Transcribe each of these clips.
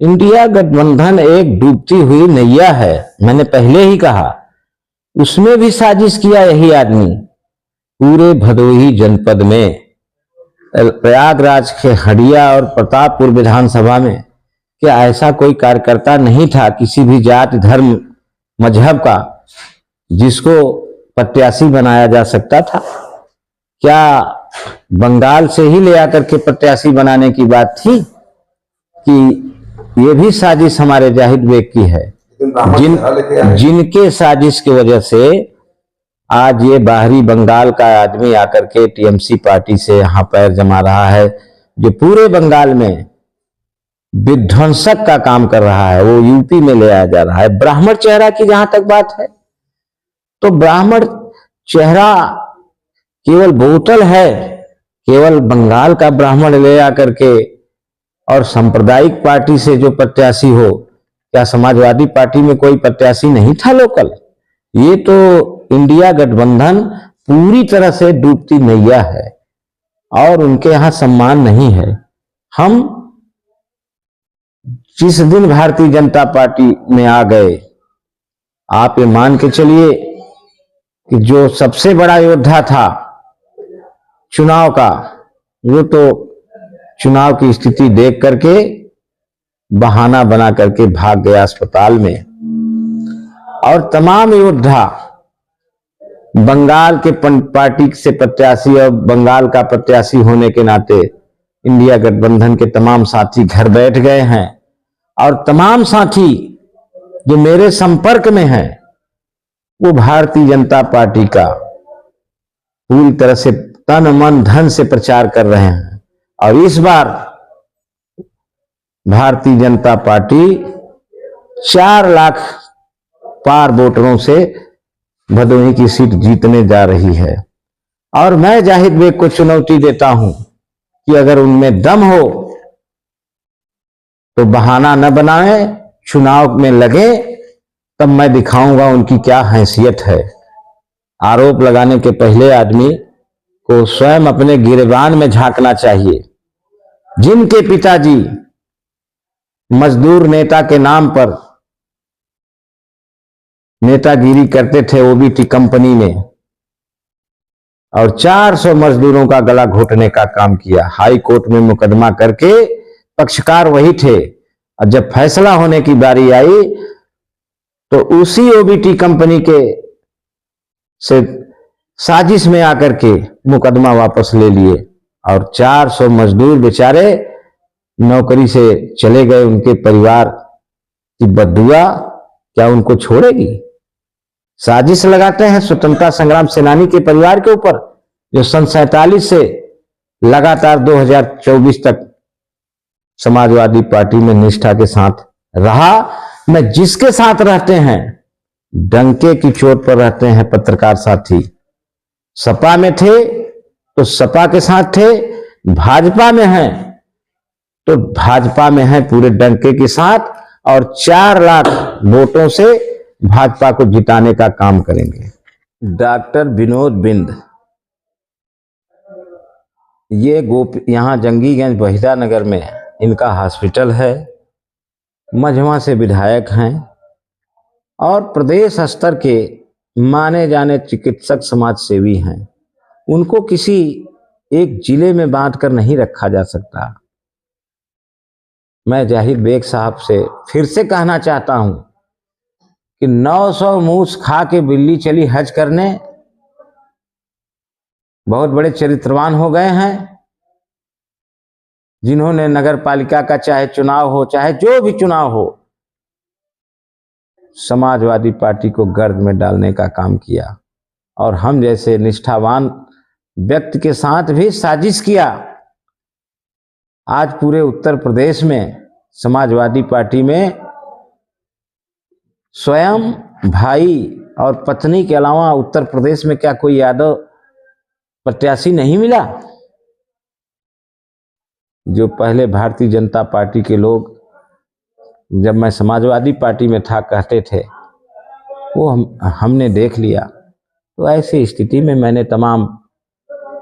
India गठबंधन एक डूबती हुई नैया है, मैंने पहले ही कहा। उसमें भी साजिश किया यही आदमी। पूरे भदोही जनपद में, प्रयागराज के हड़िया और प्रतापपुर विधानसभा में क्या ऐसा कोई कार्यकर्ता नहीं था किसी भी जाति धर्म मजहब का जिसको प्रत्याशी बनाया जा सकता था? क्या बंगाल से ही ले आकर के प्रत्याशी बनाने की बात थी कि ये भी साजिश हमारे जाहिद बेग की है, जिनके साजिश की वजह से आज ये बाहरी बंगाल का आदमी आकर के टीएमसी पार्टी से यहां पैर जमा रहा है, जो पूरे बंगाल में विध्वंसक का काम कर रहा है, वो यूपी में ले आया जा रहा है। ब्राह्मण चेहरा की जहां तक बात है, तो ब्राह्मण चेहरा केवल बोतल है, केवल बंगाल का ब्राह्मण ले आकर के, और सांप्रदायिक पार्टी से जो प्रत्याशी हो, क्या समाजवादी पार्टी में कोई प्रत्याशी नहीं था लोकल? ये तो इंडिया गठबंधन पूरी तरह से डूबती नैया है और उनके यहां सम्मान नहीं है। हम जिस दिन भारतीय जनता पार्टी में आ गए, आप ये मान के चलिए कि जो सबसे बड़ा योद्धा था चुनाव का, वो तो चुनाव की स्थिति देख करके बहाना बना करके भाग गया अस्पताल में, और तमाम योद्धा बंगाल के पार्टी से प्रत्याशी और बंगाल का प्रत्याशी होने के नाते इंडिया गठबंधन के तमाम साथी घर बैठ गए हैं, और तमाम साथी जो मेरे संपर्क में हैं वो भारतीय जनता पार्टी का पूरी तरह से तन मन धन से प्रचार कर रहे हैं। और इस बार भारतीय जनता पार्टी 4 लाख पार वोटरों से भदोही की सीट जीतने जा रही है। और मैं जाहिद बेग को चुनौती देता हूं कि अगर उनमें दम हो तो बहाना न बनाए, चुनाव में लगे, तब मैं दिखाऊंगा उनकी क्या हैसियत है। आरोप लगाने के पहले आदमी को स्वयं अपने गिरबान में झांकना चाहिए। जिनके पिताजी मजदूर नेता के नाम पर नेतागिरी करते थे ओबीटी कंपनी में, और 400 मजदूरों का गला घोटने का काम किया, हाई कोर्ट में मुकदमा करके पक्षकार वही थे, और जब फैसला होने की बारी आई तो उसी ओबीटी कंपनी के से साजिश में आकर के मुकदमा वापस ले लिए, और 400 मजदूर बेचारे नौकरी से चले गए। उनके परिवार की बद्दुआ क्या उनको छोड़ेगी? साजिश लगाते हैं स्वतंत्रता संग्राम सेनानी के परिवार के ऊपर, जो सन 47 से लगातार 2024 तक समाजवादी पार्टी में निष्ठा के साथ रहा। मैं जिसके साथ रहते हैं डंके की चोट पर रहते हैं पत्रकार साथी। सपा में थे तो सपा के साथ थे, भाजपा में हैं तो भाजपा में हैं पूरे डंके के साथ, और 4 लाख वोटों से भाजपा को जिताने का काम करेंगे। डॉक्टर विनोद बिंद, ये यहां जंगीगंज बहिदा नगर में इनका हॉस्पिटल है। मझवा से विधायक हैं और प्रदेश स्तर के माने जाने चिकित्सक समाज सेवी हैं। उनको किसी एक जिले में बांटकर नहीं रखा जा सकता। मैं जाहिद बेग साहब से फिर से कहना चाहता हूं कि 900 मूस खा के बिल्ली चली हज करने, बहुत बड़े चरित्रवान हो गए हैं, जिन्होंने नगर पालिका का चाहे चुनाव हो, चाहे जो भी चुनाव हो, समाजवादी पार्टी को गर्द में डालने का काम किया, और हम जैसे निष्ठावान व्यक्ति के साथ भी साजिश किया। आज पूरे उत्तर प्रदेश में समाजवादी पार्टी में स्वयं भाई और पत्नी के अलावा उत्तर प्रदेश में क्या कोई यादव प्रत्याशी नहीं मिला? जो पहले भारतीय जनता पार्टी के लोग, जब मैं समाजवादी पार्टी में था, कहते थे, वो हमने देख लिया। तो ऐसी स्थिति में मैंने तमाम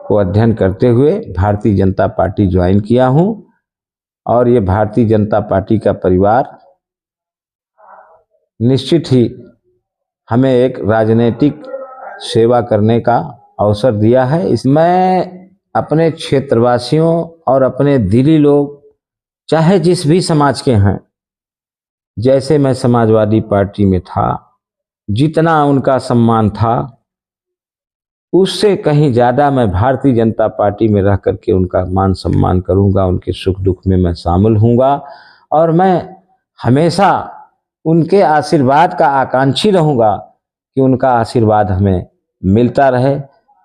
को अध्ययन करते हुए भारतीय जनता पार्टी ज्वाइन किया हूं, और ये भारतीय जनता पार्टी का परिवार निश्चित ही हमें एक राजनीतिक सेवा करने का अवसर दिया है। इसमें अपने क्षेत्रवासियों और अपने दिली लोग चाहे जिस भी समाज के हैं, जैसे मैं समाजवादी पार्टी में था, जितना उनका सम्मान था, उससे कहीं ज़्यादा मैं भारतीय जनता पार्टी में रह करके उनका मान सम्मान करूंगा, उनके सुख दुख में मैं शामिल हूँगा और मैं हमेशा उनके आशीर्वाद का आकांक्षी रहूँगा कि उनका आशीर्वाद हमें मिलता रहे,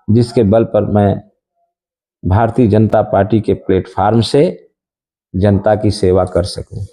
जिसके बल पर मैं भारतीय जनता पार्टी के प्लेटफार्म से जनता की सेवा कर सकूं।